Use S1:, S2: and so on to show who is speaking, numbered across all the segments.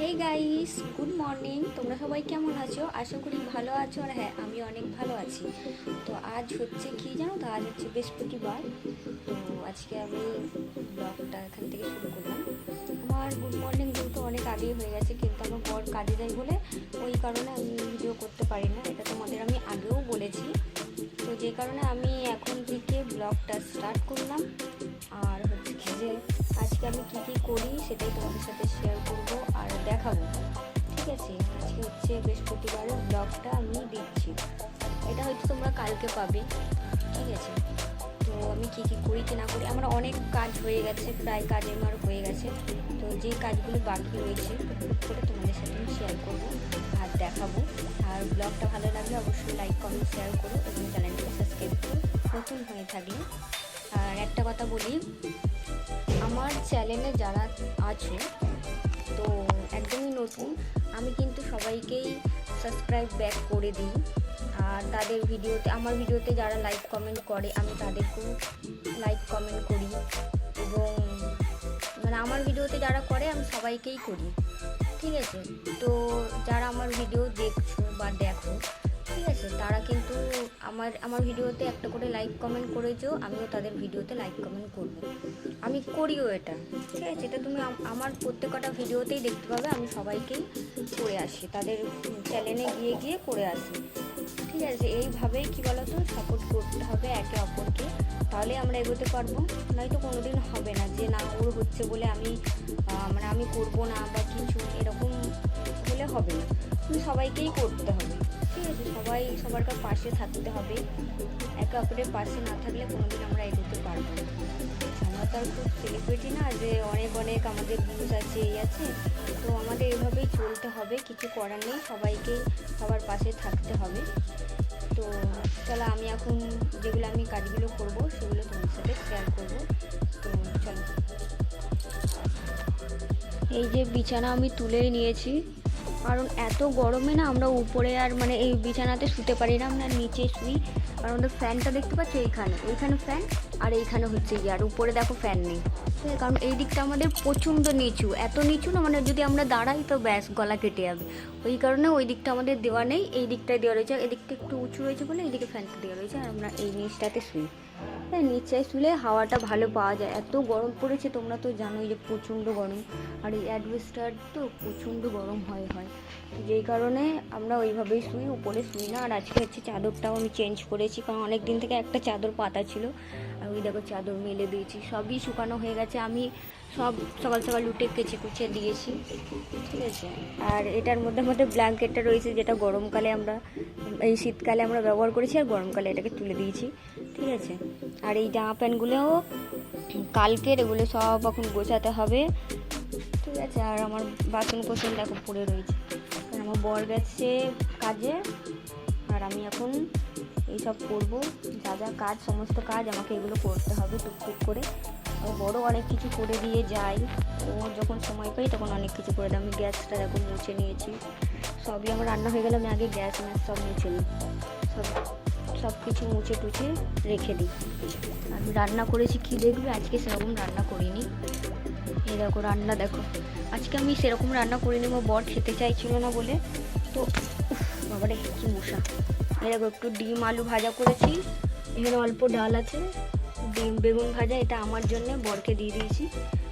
S1: Hey guys, good morning. তোমরা সবাই কেমন আছো? আশা করি ভালো আছো। আর হ্যাঁ, আমি অনেক ভালো আছি। তো আজ হচ্ছে কি জানো তো, আজ হচ্ছে বৃহস্পতিবার। তো আজকে আমি ব্লগটা এখান থেকে শুরু করলাম। আমার গুড মর্নিং কিন্তু অনেক আগেই হয়ে গেছে, কিন্তু আমার বর কাজে যায় বলে ওই কারণে আমি ভিডিও করতে পারি না। এটা তোমাদের আমি আগেও বলেছি। তো যে কারণে আমি এখন থেকে ব্লগটা স্টার্ট করলাম। আর হচ্ছে কি যে আজকে আমি কী কী করি সেটাই তোমাদের সাথে শেয়ার করব আর দেখাবো। ঠিক আছে, আজকে হচ্ছে বৃহস্পতিবারের ব্লগটা আমি দিচ্ছি। এটা হয়তো তোমরা কালকে পাবে। ঠিক আছে, তো আমি কী কী করি কি না করি, আমার অনেক কাজ হয়ে গেছে, প্রায় কাজ আমার হয়ে গেছে। তো যে কাজগুলো বাকি রয়েছে টুকটুক করে তোমাদের সাথে আমি শেয়ার করবো আর দেখাবো। আর ব্লগটা ভালো লাগলে অবশ্যই লাইক কমেন্ট শেয়ার করো এবং চ্যানেলটাকে সাবস্ক্রাইব করো নতুন হয়ে থাকলে। আর একটা কথা বলি, আমার চ্যানেলে যারা আছো তো একদমই নতুন, আমি কিন্তু সবাইকেই সাবস্ক্রাইব ব্যাক করে দিই। আর তাদের ভিডিওতে, আমার ভিডিওতে যারা লাইক কমেন্ট করে আমি তাদেরকেও লাইক কমেন্ট করি। এবং মানে আমার ভিডিওতে যারা করে আমি সবাইকেই করি। ঠিক আছে, তো যারা আমার ভিডিও দেখছো বা দেখো, ঠিক আছে, তারা কিন্তু আমার ভিডিওতে একটা করে লাইক কমেন্ট করেছো, আমিও তাদের ভিডিওতে লাইক কমেন্ট করবো। আমি করিও এটা। ঠিক আছে, এটা তুমি আমার প্রত্যেকটা ভিডিওতেই দেখতে পাবে। আমি সবাইকেই করে আসি, তাদের চ্যানেলে গিয়ে গিয়ে করে আসি। ঠিক আছে, এইভাবেই কী বলতো, সাপোর্ট করতে হবে একে অপরকে, তাহলে আমরা এগোতে পারবো। নয়তো কোনো দিন হবে না যে না ওর হচ্ছে বলে আমি মানে আমি করবো না বা কিছু, এরকম হলে হবে না। সবাইকেই করতে হবে। ঠিক আছে, সবার পাশে থাকতে হবে। একে অপরের পাশে না থাকলে কোনোদিন আমরা এগোতে পারবো না। আমরা তো আর খুব সেলিব্রিটি না যে অনেক অনেক আমাদের ভিউজ আছে, এই আছে। তো আমাদের এভাবেই চলতে হবে, কিছু করার নেই, সবাইকেই সবার পাশে থাকতে হবে। তো চলো, আমি এখন যেগুলো আমি কাজগুলো করবো সেগুলো তোমার সাথে শেয়ার করবো। তো চলো, এই যে বিছানা আমি তুলেই নিয়েছি, কারণ এত গরমে না আমরা উপরে আর মানে এই বিছানাতে শুতে পারি না, আমরা নিচে শুই। কারণ আমাদের ফ্যানটা দেখতে পাচ্ছ এইখানে ফ্যান, আর এইখানে হচ্ছে গিয়ে, আর উপরে দেখো ফ্যান নেই। ঠিক আছে, কারণ এই দিকটা আমাদের প্রচণ্ড নিচু, এত নিচু না, মানে যদি আমরা দাঁড়াই তো ব্যাস গলা কেটে যাবে। ওই কারণে ওই দিকটা আমাদের দেওয়া নেই, এই দিকটায় দেওয়া রয়েছে। এদিকটা একটু উঁচু রয়েছে বলে এইদিকে ফ্যানটা দেওয়া রয়েছে, আর আমরা এই নিচটাতে শুই। হ্যাঁ, নিচে শুলে হাওয়াটা ভালো পাওয়া যায়। এত গরম পড়েছে, তোমরা তো জানোই যে প্রচণ্ড গরম। আর এই অ্যাডভেস্টার তো প্রচণ্ড গরম হয়। যেই কারণে আমরা ওইভাবেই শুই, উপরে শুই না। আর আজকে হচ্ছে চাদরটাও আমি চেঞ্জ করেছি, কারণ অনেক দিন থেকে একটা চাদর পাতা ছিল। আর ওই দেখো চাদর মেলে দিয়েছি, সবই শুকানো হয়ে গেছে। আমি সব সকাল সকাল উঠে কেচে কুচে দিয়েছি। ঠিক আছে, আর এটার মধ্যে ব্ল্যাঙ্কেটটা রয়েছে, যেটা গরমকালে আমরা, এই শীতকালে আমরা ব্যবহার করেছি, আর গরমকালে এটাকে তুলে দিয়েছি। ঠিক আছে, আর এই জামা প্যান্টগুলোও কালকের, এগুলো সব এখন গোছাতে হবে। ঠিক আছে, আর আমার বাসন কোসন দেখো পড়ে রয়েছে, কারণ আমার বর গেছে কাজে, আর আমি এখন এইসব করবো। যা যা কাজ, সমস্ত কাজ আমাকে এগুলো করতে হবে টুকটুক করে। আর বড় অনেক কিছু করে দিয়ে যায়, ও যখন সময় পাই তখন অনেক কিছু করে দেয়। আমি গ্যাসটা এখন মুছে নিয়েছি, সবই আমার রান্না হয়ে গেলে আমি আগে গ্যাস সব মুছে নিই, সব কিছু মুছে টুছে রেখে দিই। আমি রান্না করেছি কি দেখবে, আজকে সেরকম রান্না করিনি। এই দেখো রান্না দেখো, আজকে আমি সেরকম রান্না করিনি, আমার বর খেতে চাইছিল না বলে। তো বাবারে কি মশা। এই দেখো একটু ডিম আলু ভাজা করেছি, এখানে অল্প ডাল আছে, ডিম বেগুন ভাজা, এটা আমার জন্য, বরকে দিয়ে দিয়েছি।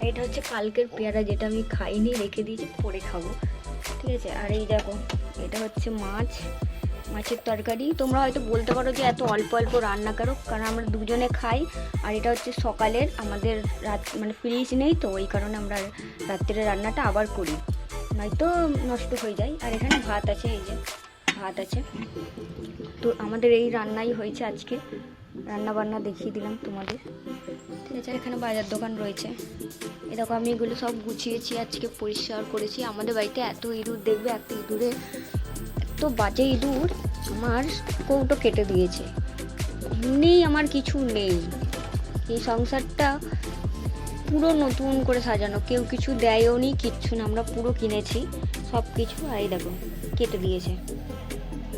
S1: এটা হচ্ছে কালকের পেয়ারা, যেটা আমি খাইনি, রেখে দিয়েছি, পরে খাবো। ঠিক আছে, আর এই দেখো এটা হচ্ছে মাছের তরকারি। তোমরা হয়তো বলতে পারো যে এত অল্প অল্প রান্না করো, কারণ আমরা দুজনে খাই। আর এটা হচ্ছে সকালের, আমাদের রাত মানে ফ্রিজ নেই, তো ওই কারণে আমরা রাত্রের রান্নাটা আবার করি, নয়তো নষ্ট হয়ে যায়। আর এখানে ভাত আছে, এই যে ভাত আছে। তো আমাদের এই রান্নাই হয়েছে আজকে, রান্না বান্না দেখিয়ে দিলাম তোমাদের। ঠিক আছে, এখানে বাজার দোকান রয়েছে। এরকম আমি এগুলো সব গুছিয়েছি, আজকে পরিষ্কার করেছি। আমাদের বাড়িতে এত ইঁদুর দেখবে, একটা ইঁদুরে, এত বাজে ইঁদুর, আমার কৌটো কেটে দিয়েছে। এমনি আমার কিছু নেই, এই সংসারটা পুরো নতুন করে সাজানো, কেউ কিছু দেয়ও নি, কিচ্ছু না, আমরা পুরো কিনেছি সব কিছু। আর এই দেখো কেটে দিয়েছে,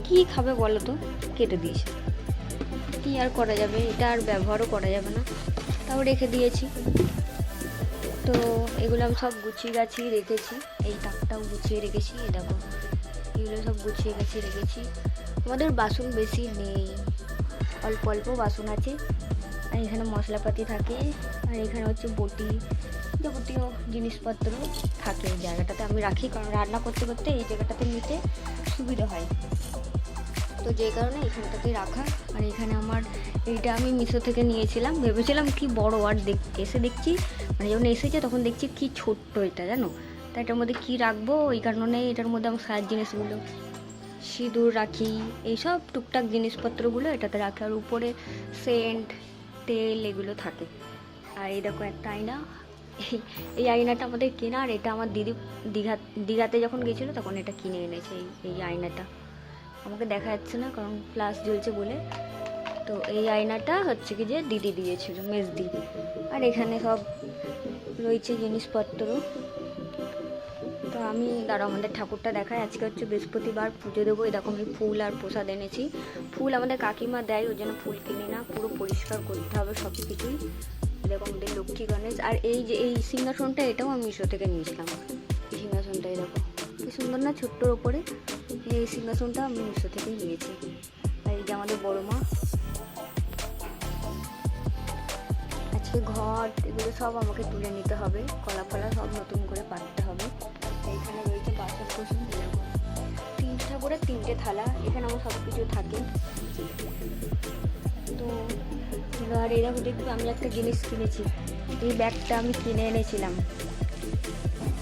S1: কি খাবে বলো তো, কেটে দিয়েছে, কি আর করা যাবে, এটা আর ব্যবহারও করা যাবে না, তাও রেখে দিয়েছি। তো এগুলো আমি সব গুছিয়ে গাছিয়ে রেখেছি। এই তাকটাও গুছিয়ে রেখেছি, এই দেখো এগুলো সব গুছিয়ে রেখেছি। আমাদের বাসন বেশি নেই, অল্প অল্প বাসন আছে। আর এখানে মশলাপাতি থাকে, আর এখানে হচ্ছে বটি, যাবতীয় জিনিসপত্র থাকে এই জায়গাটাতে আমি রাখি, কারণ রান্না করতে করতে এই জায়গাটাতে নিতে সুবিধা হয়, তো যে কারণে এখানটাতেই রাখা। আর এখানে আমার এইটা আমি মিশো থেকে নিয়েছিলাম, ভেবেছিলাম কি বড়, আর এসে দেখছি মানে যখন এসেছে তখন দেখছি কি ছোট্ট এটা, জানো। তা এটার মধ্যে কি রাখবো, ওই কারণে এটার মধ্যে আমার সাজার জিনিসগুলো, সিঁদুর রাখি, এইসব টুকটাক জিনিসপত্রগুলো এটাতে রাখি। আর উপরে সেন্ট, তেল এগুলো থাকে। আর এই দেখো একটা আয়না, এই আয়নাটা আমাদের কেনা, আর এটা আমার দিদি দীঘাতে যখন গেছিলো তখন এটা কিনে এনেছে। এই আয়নাটা আমাকে দেখা যাচ্ছে না কারণ ফ্ল্যাশ জ্বলছে বলে, তো এই আয়নাটা হচ্ছে কি যে দিদি দিয়েছিল, মেজ দিদি। আর এখানে সব রয়েছে জিনিসপত্র। তো আমি আমাদের ঠাকুরটা দেখায়, আজকে হচ্ছে বৃহস্পতিবার, পুজো দেবো। এরকম আমি ফুল আর প্রসাদ এনেছি। ফুল আমাদের কাকিমা দেয়, ওই জন্য ফুল কিনি না, পুরো পরিষ্কার করতে হবে সব কিছুই। এরকম আমাদের লক্ষ্মী গণেশ। আর এই যে এই সিংহাসনটা, এটাও আমি মিশো থেকে নিয়েছিলাম। এই সিংহাসনটা এরকম কি সুন্দর না, ছোট্টর ওপরে। এই সিংহাসনটা আমি মিশো থেকেই নিয়েছি। আর এই যে আমাদের বড় মা, আজকে ঘট এগুলো সব আমাকে তুলে নিতে হবে, কলা ফলা সব নতুন করে পাততে হবে। এইখানে রয়েছে বাসন কোসন, এরকম 3টা করে 3টে থালা, এখানে আমার সব কিছু থাকে। তো আর এরকম দেখবে আমি একটা জিনিস কিনেছি, এই ব্যাগটা আমি কিনে এনেছিলাম।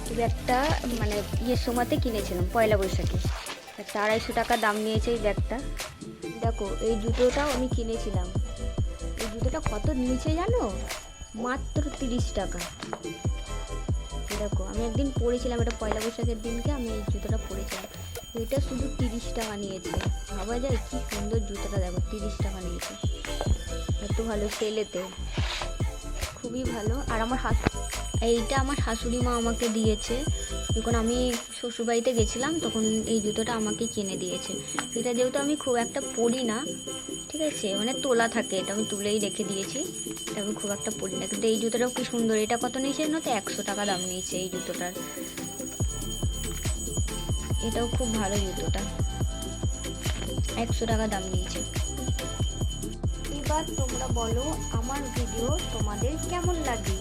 S1: এই ব্যাগটা মানে সময়তে কিনেছিলাম, পয়লা বৈশাখে। 250 টাকা দাম নিয়েছে এই ব্যাগটা। দেখো এই জুতোটাও আমি কিনেছিলাম, এই জুতোটা কত নিয়েছে জানো, মাত্র 30 টাকা। দেখো আমি একদিন পরেছিলাম, এটা পয়লা বৈশাখের দিনকে আমি এই জুতোটা পরেছিলাম, এটা শুধু 30 টাকা নিয়েছে। ভাবা যায় কি সুন্দর জুতোটা, দেখো 30 টাকা নিয়েছে, এত ভালো সেলেতে, খুবই ভালো। আর এইটা আমার শাশুড়ি মা আমাকে দিয়েছে, যখন আমি শ্বশুরবাড়িতে গেছিলাম তখন এই জুতোটা আমাকে কিনে দিয়েছে। এটা যেহেতু আমি খুব একটা পরি না, ঠিক আছে, মানে তোলা থাকে, এটা আমি তুলেই রেখে দিয়েছি, এটা আমি খুব একটা পরি না। কিন্তু এই জুতোটাও কি সুন্দর, এটা কত নিয়েছে না, তো 100 টাকা দাম নিয়েছে এই জুতোটার। এটাও খুব ভালো জুতোটা, 100 টাকা দাম নিয়েছে। এবার তোমরা বলো আমার ভিডিও তোমাদের কেমন লাগে,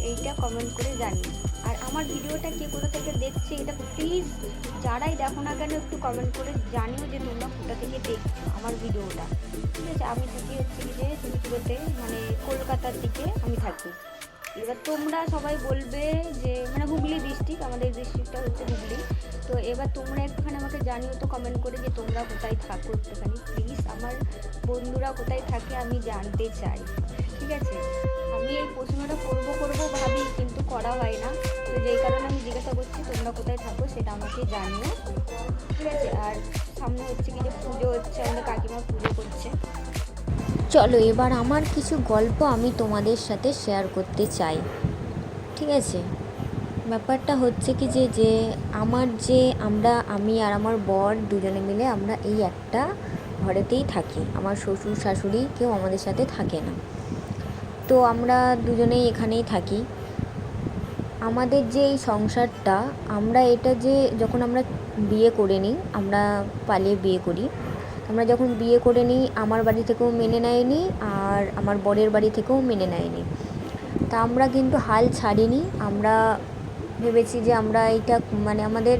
S1: এইটা কমেন্ট করে জানিও। আর আমার ভিডিওটা কে কোথা থেকে দেখছে এটা প্লিজ যারাই দেখো না কেন একটু কমেন্ট করে জানিও যে তোমরা কোথা থেকে দেখছো আমার ভিডিওটা, ঠিক আছে। আমি থাকি হচ্ছে কি যে তুলিপুরতে, মানে কলকাতার দিকে আমি থাকি। এবার তোমরা সবাই বলবে যে মানে হুগলি ডিস্ট্রিক্ট, আমাদের ডিস্ট্রিক্টটা হচ্ছে হুগলি। তো এবার তোমরা একটুখানি আমাকে জানিও তো কমেন্ট করে যে তোমরা কোথায় থাকো, একটুখানি প্লিজ আমার বন্ধুরা কোথায় থাকে আমি জানতে চাই, ঠিক আছে। আমি এই প্রশ্নটা করবো ভাবি, কিন্তু করা হয় না, তো যেই কারণে আমি জিজ্ঞাসা করছি তোমরা কোথায় থাকো সেটা আমাকে জানিও, ঠিক আছে। আর সামনে হচ্ছে কি যে পুজো হচ্ছে, আমাদের কাকিমা পুজো করছে। চলো এবার আমার কিছু গল্প আমি তোমাদের সাথে শেয়ার করতে চাই, ঠিক আছে। ব্যাপারটা হচ্ছে কি যে আমি আর আমার বর দুজনে মিলে আমরা এই একটা ঘরেতেই থাকি, আমার শ্বশুর শাশুড়ি কেউ আমাদের সাথে থাকে না, তো আমরা দুজনেই এখানেই থাকি। আমাদের যে এই সংসারটা, আমরা এটা যে যখন আমরা বিয়ে করে নিই, আমরা পালিয়ে বিয়ে করি, আমরা যখন বিয়ে করে নিই আমার বাড়ি থেকেও মেনে নেয়নি, আর আমার বরের বাড়ি থেকেও মেনে নেয়নি। তা আমরা কিন্তু হাল ছাড়িনি, আমরা ভেবেছি যে আমরা এটা মানে আমাদের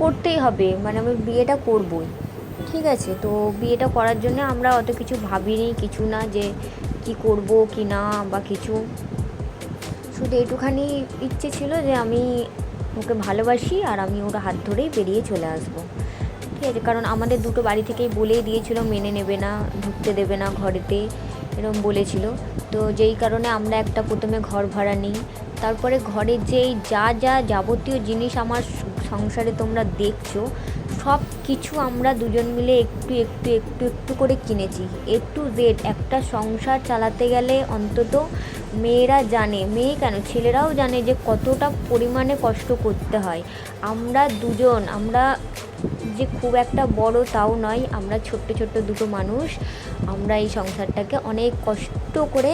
S1: করতেই হবে, মানে আমি বিয়েটা করবই, ঠিক আছে। তো বিয়েটা করার জন্য আমরা অত কিছু ভাবিনি, কিছু না যে কি করব কি না বা কিছু, শুধু এইটুখানি ইচ্ছে ছিল যে আমি ওকে ভালোবাসি আর আমি ওর হাত ধরেই বেরিয়ে চলে আসবো, ঠিক আছে। কারণ আমাদের দুটো বাড়ি থেকেই বলেই দিয়েছিল মেনে নেবে না, ঢুকতে দেবে না ঘরেতে, এরকম বলেছিল। তো যেই কারণে আমরা একটা প্রথমে ঘর ভাড়া নিই, তারপরে ঘরের যেই যা যাবতীয় জিনিস আমার সংসারে তোমরা দেখছো সব কিছু আমরা দুজন মিলে একটু করে কিনেছি, A to Z। একটা সংসার চালাতে গেলে অন্তত মেয়েরা জানে, মেয়ে কেন ছেলেরাও জানে যে কতটা পরিমাণে কষ্ট করতে হয়। আমরা দুজন, আমরা যে খুব একটা বড় তাও নয়, আমরা ছোট্ট দুটো মানুষ, আমরা এই সংসারটাকে অনেক কষ্ট করে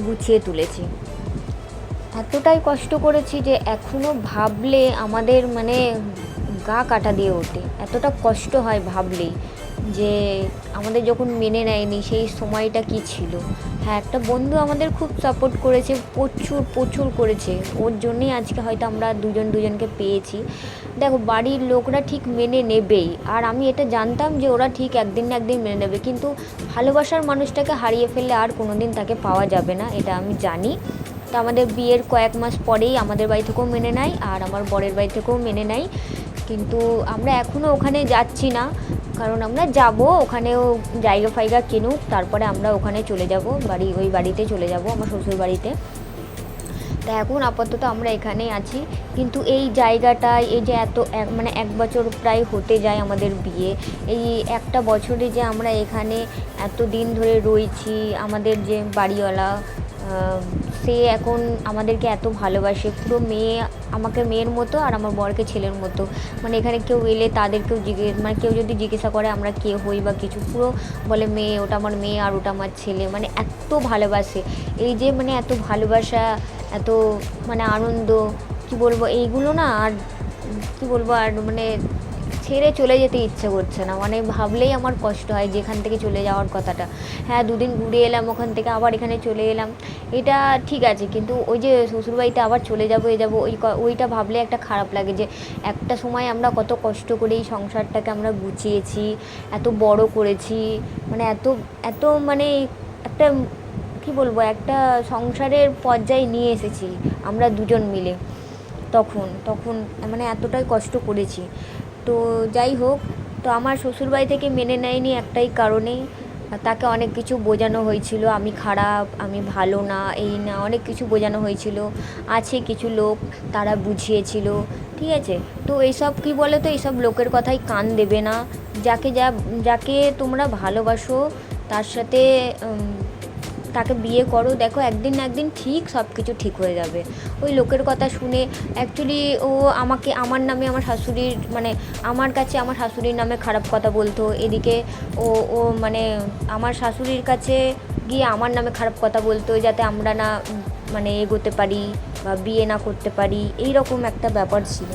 S1: গুছিয়ে তুলেছি। এতটাই কষ্ট করেছি যে এখনও ভাবলে আমাদের মানে গা কাটা দিয়ে ওঠে, এতটা কষ্ট হয় ভাবলেই যে আমাদের যখন মেনে নেয়নি সেই সময়টা কি ছিল। হ্যাঁ, একটা বন্ধু আমাদের খুব সাপোর্ট করেছে, প্রচুর প্রচুর করেছে, ওর জন্যই আজকে হয়তো আমরা দুজন দুজনকে পেয়েছি। দেখো, বাড়ির লোকরা ঠিক মেনে নেবেই, আর আমি এটা জানতাম যে ওরা ঠিক একদিন না একদিন মেনে নেবে, কিন্তু ভালোবাসার মানুষটাকে হারিয়ে ফেললে আর কোনো দিন তাকে পাওয়া যাবে না, এটা আমি জানি। তো আমাদের বিয়ের কয়েক মাস পরেই আমাদের বাড়ি থেকেও মেনে নেয় আর আমার বরের বাড়ি থেকেও মেনে নেয়, কিন্তু আমরা এখনও ওখানে যাচ্ছি না, কারণ আমরা যাব ওখানেও জায়গা ফায়গা কিনুক, তারপরে আমরা ওখানে চলে যাব, ওই বাড়িতে চলে যাব, আমার শ্বশুর বাড়িতে। তা এখন আপাতত আমরা এখানেই আছি, কিন্তু এই জায়গাটায় এই যে মানে 1 বছর প্রায় হতে যায় আমাদের বিয়ে, এই একটা বছরে যে আমরা এখানে এত দিন ধরে রয়েছি, আমাদের যে বাড়িওয়ালা সে এখন আমাদেরকে এত ভালোবাসে, পুরো আমাকে মেয়ের মতো আর আমার বরকে ছেলের মতো। মানে এখানে কেউ এলে তাদেরকেও মানে কেউ যদি জিজ্ঞাসা করে আমরা কে হই বা কিছু, পুরো বলে মেয়ে, ওটা আমার মেয়ে আর ওটা আমার ছেলে, মানে এত ভালোবাসে। এই যে মানে এত ভালোবাসা, এত মানে আনন্দ, কি বলবো এইগুলো না, আর কি বলবো, আর মানে ছেড়ে চলে যেতে ইচ্ছে করছে না, মানে ভাবলেই আমার কষ্ট হয় যেখান থেকে চলে যাওয়ার কথাটা। হ্যাঁ, দুদিন ঘুরে এলাম ওখান থেকে, আবার এখানে চলে এলাম, এটা ঠিক আছে, কিন্তু ওই যে শ্বশুরবাড়িতে আবার চলে যাবো যাবো ওইটা ভাবলে একটা খারাপ লাগে যে একটা সময় আমরা কত কষ্ট করে এই সংসারটাকে আমরা গুছিয়েছি, এত বড় করেছি, মানে এত এত মানে একটা কি বলবো, একটা সংসারের পর্যায়ে নিয়ে এসেছি আমরা দুজন মিলে, তখন তখন মানে এতটাই কষ্ট করেছি। তো যাই হোক, তো আমার শ্বশুরবাড়ি থেকে মেনে নেয়নি একটাই কারণে, তাকে অনেক কিছু বোঝানো হয়েছিল, আমি খারাপ, আমি ভালো না, এই না, অনেক কিছু বোঝানো হয়েছিল, আছে কিছু লোক তারা বুঝিয়েছিল, ঠিক আছে। তো এইসব কী বলে, তো এইসব লোকের কথাই কান দেবে না, যাকে তোমরা ভালোবাসো তার সাথে তাকে বিয়ে করো, দেখো একদিন না একদিন ঠিক সব কিছু ঠিক হয়ে যাবে। ওই লোকের কথা শুনে অ্যাকচুয়ালি ও আমার নামে আমার শাশুড়ির মানে আমার কাছে আমার শাশুড়ির নামে খারাপ কথা বলতো, এদিকে ও ও মানে আমার শাশুড়ির কাছে গিয়ে আমার নামে খারাপ কথা বলতো, যাতে আমরা না মানে এগোতে পারি বা বিয়ে না করতে পারি, এই রকম একটা ব্যাপার ছিল,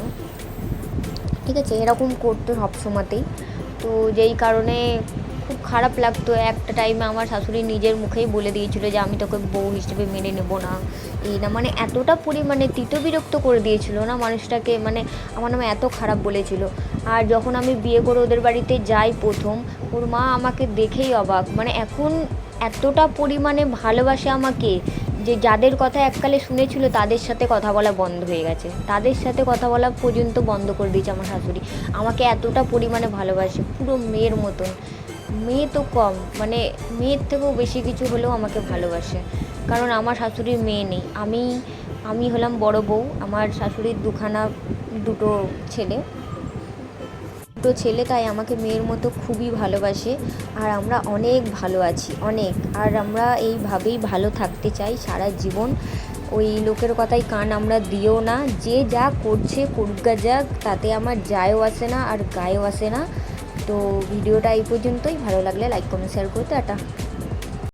S1: ঠিক আছে, এরকম করতো সবসময়তেই। তো যেই কারণে খুব খারাপ লাগতো, একটা টাইমে আমার শাশুড়ি নিজের মুখেই বলে দিয়েছিল যে আমি তোকে বউ হিসেবে মেনে নেব না, এই না, মানে এতটা পরিমাণে তিতবিরক্ত করে দিয়েছিল না মানুষটাকে, মানে আমার নামে এত খারাপ বলেছিল। আর যখন আমি বিয়ে করে ওদের বাড়িতে যাই প্রথম, ওর মা আমাকে দেখেই অবাক, মানে এখন এতটা পরিমাণে ভালোবাসে আমাকে যে যাদের কথা এককালে শুনেছিল তাদের সাথে কথা বলা বন্ধ হয়ে গেছে, তাদের সাথে কথা বলা পর্যন্ত বন্ধ করে দিয়েছে আমার শাশুড়ি, আমাকে এতটা পরিমাণে ভালোবাসে, পুরো মেয়ের মতন। মেয়ে তো কম, মানে মেয়ের থেকেও বেশি কিছু হলেও আমাকে ভালোবাসে, কারণ আমার শাশুড়ির মেয়ে নেই, আমি হলাম বড় বউ, আমার শাশুড়ির দুটো ছেলে, তাই আমাকে মেয়ের মতো খুবই ভালোবাসে, আর আমরা অনেক ভালো আছি, অনেক, আর আমরা এইভাবেই ভালো থাকতে চাই সারা জীবন। ওই লোকের কথাই কান আমরা দিও না, যে যা করছে করুক যাক, তাতে আমার যায়ও আসে না আর গায়েও আসে না। তো ভিডিওটা এই পর্যন্তই, ভালো লাগলে লাইক কমেন্ট শেয়ার করতে, টাটা।